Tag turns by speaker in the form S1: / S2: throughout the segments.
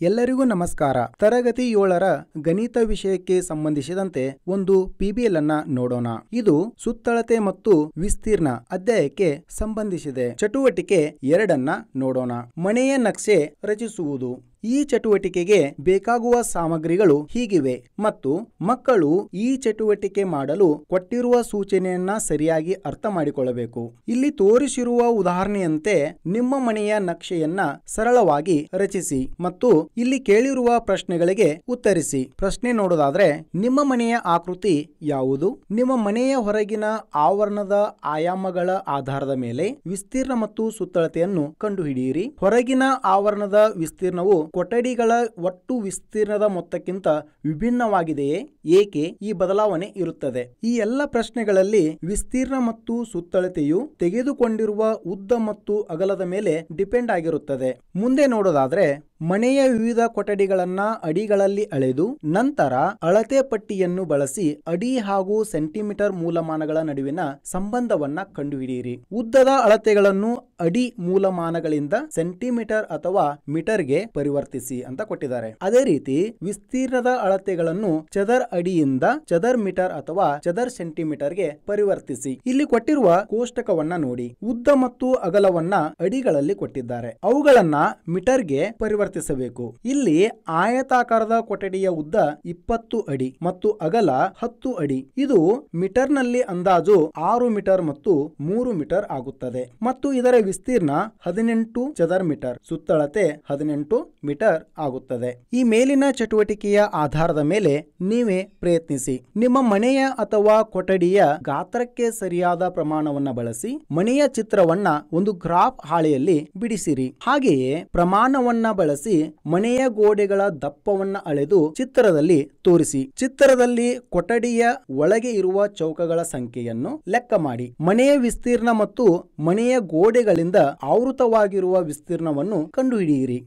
S1: ಎಲ್ಲರಿಗೂ ನಮಸ್ಕಾರ. ತರಗತಿ 7ರ ಗಣಿತ ವಿಷಯಕ್ಕೆ ಸಂಬಂಧಿಸಿದಂತೆ ಒಂದು PBL ಅನ್ನ ನೋಡೋಣ. ಇದು ಸುತ್ತಳತೆ ಮತ್ತು ವಿಸ್ತೀರ್ಣ ಅಧ್ಯಾಯಕ್ಕೆ ಸಂಬಂಧಿಸಿದೆ. ಚಟುವಟಿಕೆ 2 ನೋಡೋಣ. ಮನೆಯ ನಕ್ಷೆ ರಚಿಸುವುದು. ಈ ಚಟುವಟಿಕೆಗೆ ಬೇಕಾಗುವ ಸಾಮಗ್ರಿಗಳು ಹೀಗಿವೆ ಮತ್ತು ಮಕ್ಕಳು ಈ ಚಟುವಟಿಕೆ ಮಾಡಲು ಕೊಟ್ಟಿರುವ ಸೂಚನೆಯನ್ನ ಸರಿಯಾಗಿ ಅರ್ಥ ಮಾಡಿಕೊಳ್ಳಬೇಕು. ಇಲ್ಲಿ ತೋರಿಸಿರುವ ಉದಾಹರಣೆಯಂತೆ ನಿಮ್ಮ ಮನೆಯ ನಕ್ಷೆಯನ್ನ ಸರಳವಾಗಿ ರಚಿಸಿ ಮತ್ತು ಇಲ್ಲಿ ಕೇಳಿರುವ ಪ್ರಶ್ನೆಗಳಿಗೆ ಉತ್ತರಿಸಿ. ಪ್ರಶ್ನೆ ನೋಡೋದಾದ್ರೆ, ನಿಮ್ಮ ಮನೆಯ ಆಕೃತಿ ಯಾವುದು? ನಿಮ್ಮ ಮನೆಯ ಹೊರಗಿನ ಆವರಣದ ಆಯಾಮಗಳ ಆಧಾರದ ಮೇಲೆ ವಿಸ್ತೀರ್ಣ ಮತ್ತು ಸುತ್ತಳತೆಯನ್ನು ಕಂಡುಹಿಡಿಯಿರಿ. ಹೊರಗಿನ ಆವರಣದ ವಿಸ್ತೀರ್ಣವು ಕೊಠಡಿಗಳ ಒಟ್ಟು ವಿಸ್ತೀರ್ಣದ ಮೊತ್ತಕ್ಕಿಂತ ವಿಭಿನ್ನವಾಗಿದೆಯೇ? ಏಕೆ ಈ ಬದಲಾವಣೆ ಇರುತ್ತದೆ? ಈ ಎಲ್ಲ ಪ್ರಶ್ನೆಗಳಲ್ಲಿ ವಿಸ್ತೀರ್ಣ ಮತ್ತು ಸುತ್ತಳತೆಯು ತೆಗೆದುಕೊಂಡಿರುವ ಉದ್ದ ಮತ್ತು ಅಗಲದ ಮೇಲೆ ಡಿಪೆಂಡ್ ಆಗಿರುತ್ತದೆ. ಮುಂದೆ ನೋಡೋದಾದ್ರೆ, ಮನೆಯ ವಿವಿಧ ಕೊಠಡಿಗಳನ್ನ ಅಡಿಗಳಲ್ಲಿ ಅಳೆದು ನಂತರ ಅಳತೆ ಪಟ್ಟಿಯನ್ನು ಬಳಸಿ ಅಡಿ ಹಾಗೂ ಸೆಂಟಿಮೀಟರ್ ಮೂಲಮಾನಗಳ ನಡುವಿನ ಸಂಬಂಧವನ್ನ ಕಂಡುಹಿಡಿಯಿರಿ. ಉದ್ದದ ಅಳತೆಗಳನ್ನು ಅಡಿ ಮೂಲಮಾನಗಳಿಂದ ಸೆಂಟಿಮೀಟರ್ ಅಥವಾ ಮೀಟರ್ಗೆ ಪರಿವರ್ತಿಸಿ ಅಂತ ಕೊಟ್ಟಿದ್ದಾರೆ. ಅದೇ ರೀತಿ ವಿಸ್ತೀರ್ಣದ ಅಳತೆಗಳನ್ನು ಚದರ್ ಅಡಿಯಿಂದ ಚದರ್ ಮೀಟರ್ ಅಥವಾ ಚದರ್ ಸೆಂಟಿಮೀಟರ್ಗೆ ಪರಿವರ್ತಿಸಿ. ಇಲ್ಲಿ ಕೊಟ್ಟಿರುವ ಕೋಷ್ಟಕವನ್ನ ನೋಡಿ. ಉದ್ದ ಮತ್ತು ಅಗಲವನ್ನ ಅಡಿಗಳಲ್ಲಿ ಕೊಟ್ಟಿದ್ದಾರೆ. ಅವುಗಳನ್ನ ಮೀಟರ್ಗೆ ಪರಿವರ್ತಿಸಬೇಕು. ಇಲ್ಲಿ ಆಯತಾಕಾರದ ಕೊಠಡಿಯ ಉದ್ದ 20 ಅಡಿ ಮತ್ತು ಅಗಲ 10 ಅಡಿ. ಇದು ಮೀಟರ್ನಲ್ಲಿ ಅಂದಾಜು 6 ಮೀಟರ್ ಮತ್ತು 3 ಮೀಟರ್ ಆಗುತ್ತದೆ ಮತ್ತು ಇದರ ವಿಸ್ತೀರ್ಣ 18 ಚದರ್ ಮೀಟರ್, ಸುತ್ತಳತೆ 18 ಮೀಟರ್ ಆಗುತ್ತದೆ. ಈ ಮೇಲಿನ ಚಟುವಟಿಕೆಯ ಆಧಾರದ ಮೇಲೆ ನೀವೇ ಪ್ರಯತ್ನಿಸಿ. ನಿಮ್ಮ ಮನೆಯ ಅಥವಾ ಕೊಠಡಿಯ ಗಾತ್ರಕ್ಕೆ ಸರಿಯಾದ ಪ್ರಮಾಣವನ್ನ ಬಳಸಿ ಮನೆಯ ಚಿತ್ರವನ್ನ ಒಂದು ಗ್ರಾಫ್ ಹಾಳೆಯಲ್ಲಿ ಬಿಡಿಸಿರಿ. ಹಾಗೆಯೇ ಪ್ರಮಾಣವನ್ನ ಬಳಸಿ ಮನೆಯ ಗೋಡೆಗಳ ದಪ್ಪವನ್ನ ಅಳೆದು ಚಿತ್ರದಲ್ಲಿ ತೋರಿಸಿ. ಚಿತ್ರದಲ್ಲಿ ಕೊಠಡಿಯ ಒಳಗೆ ಇರುವ ಚೌಕಗಳ ಸಂಖ್ಯೆಯನ್ನು ಲೆಕ್ಕ ಮಾಡಿ. ಮನೆಯ ವಿಸ್ತೀರ್ಣ ಮತ್ತು ಮನೆಯ ಗೋಡೆಗಳಿಂದ ಆವೃತವಾಗಿರುವ ವಿಸ್ತೀರ್ಣವನ್ನು ಕಂಡುಹಿಡಿಯಿರಿ.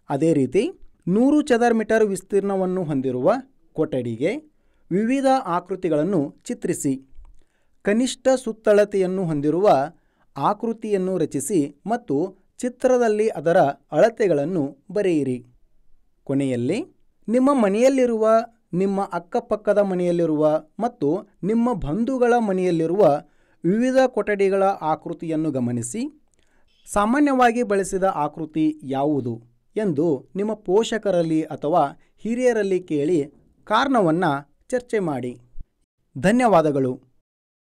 S1: ಅದೇ ರೀತಿ 100 ಚದರ್ ಮೀಟರ್ ವಿಸ್ತೀರ್ಣವನ್ನು ಹೊಂದಿರುವ ಕೊಠಡಿಗೆ ವಿವಿಧ ಆಕೃತಿಗಳನ್ನು ಚಿತ್ರಿಸಿ. ಕನಿಷ್ಠ ಸುತ್ತಳತೆಯನ್ನು ಹೊಂದಿರುವ ಆಕೃತಿಯನ್ನು ರಚಿಸಿ ಮತ್ತು ಚಿತ್ರದಲ್ಲಿ ಅದರ ಅಳತೆಗಳನ್ನು ಬರೆಯಿರಿ. ಕೊನೆಯಲ್ಲಿ ನಿಮ್ಮ ಮನೆಯಲ್ಲಿರುವ, ನಿಮ್ಮ ಅಕ್ಕಪಕ್ಕದ ಮನೆಯಲ್ಲಿರುವ ಮತ್ತು ನಿಮ್ಮ ಬಂಧುಗಳ ಮನೆಯಲ್ಲಿರುವ ವಿವಿಧ ಕೊಠಡಿಗಳ ಆಕೃತಿಯನ್ನು ಗಮನಿಸಿ. ಸಾಮಾನ್ಯವಾಗಿ ಬಳಸಿದ ಆಕೃತಿ ಯಾವುದು ಎಂದು ನಿಮ್ಮ ಪೋಷಕರಲ್ಲಿ ಅಥವಾ ಹಿರಿಯರಲ್ಲಿ ಕೇಳಿ ಕಾರಣವನ್ನು ಚರ್ಚೆ ಮಾಡಿ. ಧನ್ಯವಾದಗಳು.